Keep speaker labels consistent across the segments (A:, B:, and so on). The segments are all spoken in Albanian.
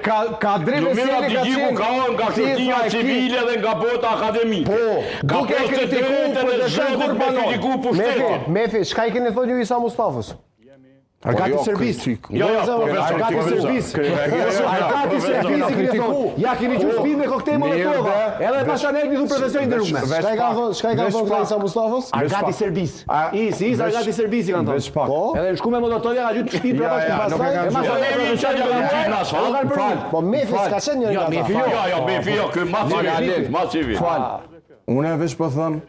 A: Ka drejtë se
B: ka nga shërbimia civile dhe nga bota akademike.
A: Po, duke kritikuar për të shëngur banon.
C: Mefi, çka I keni thënë ju Isa Mustafës?
A: Arkati Serbis. Arkati Serbis. Arkati Serbis I keni thonë. Ja keni qenë shtëpi me koktejl Molotova. Edhe pastaj ne thu profesor ndërrume.
C: Çka I kanë thonë Isa Mustafës?
A: Arkati Serbis. Arkati Serbis I kanë thonë. Po. Edhe shku me Molotova ka gjyt shtëpi pastaj.
C: Po Mefi s'ka qenë njëri nga ata.
B: Jo, Mefi, ky masivi.
A: Unë veç po them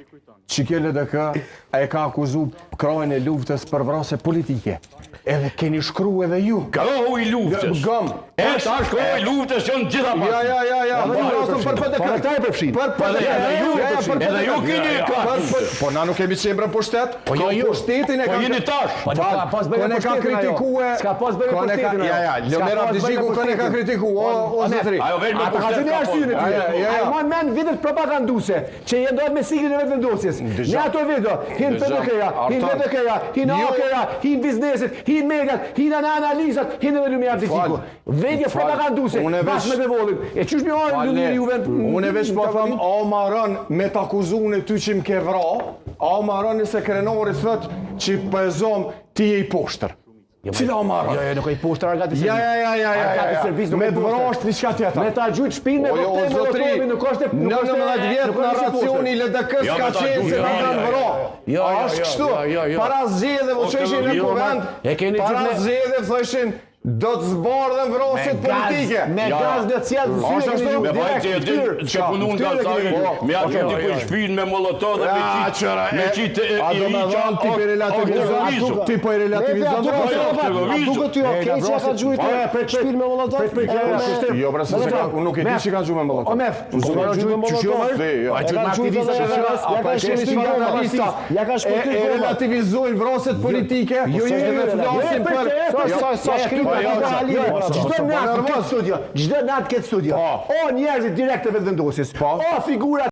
A: Çikele DK e ka akuzu krahun e luftës për vrasje politike. Edhe keni shkruar edhe ju.
B: Krahu I luftës.
A: Gëm.
B: Tash krahu I luftës janë gjitha pas.
A: Ja. Për PDK. Ata e përfshin.
B: Edhe ju keni
A: Po na nuk kemi çembra pushtet.
B: Po jo.
A: Pushtetin e
B: Po jeni tash.
A: Kone ka kritikuar.
C: Ska pas bëjë pushtetin.
A: Ja. Leonera Abdiziku kone ka kritikuar. O zotri.
B: Ajo vetë
C: Ata ka qenë arsyet e tyre. Ai mon men vitet propaganduese që jendojnë me siglin e vetëvendosjes. Në ato video, hin PDK-ja, hin OKRA, hin bizneset, hin mediat, hin analizat, hin edhe Leonera Abdiziku. Vedje propaganduese, pas me devollin. E çush më orë juve.
A: Unë veç po them, a ma rën me t'akuzuar ty që më ke vra, a ma rën se krenarit thot që pëzom ti je I poshtër. Cila o marrë?
C: Jo, nuk e I poshtër Arkati Serbis. Arkati Serbis nuk
A: me të vrasht diçka tjetër.
C: Me ta gjujt shpinë me koktejl Molotovi, nuk është
A: 19 vjet narracioni LDK-s ka qenë se na kanë vrarë. Është kështu. Para zgjedhjeve që ishin në kuvend, para zgjedhjeve thoshin do të zbardhen vrasjet politike.
C: Me gaz në cjell të syve
B: me vajtë që punun nga sajnë, me atë dikuj shpinë me molotov dhe me qitë
A: ti po I relativizon.
C: A duke ty okej që ka gjujt shpinë me molotov?
A: Jo, pra se nuk e di që ka gjujt me molotov.
C: O mef, ja ka shpëty
A: e relativizojnë vrasjet politike, edhe flasin për
C: Çdo natë këtë studio. O njerëzit direkt të vetëvendosjes. O figura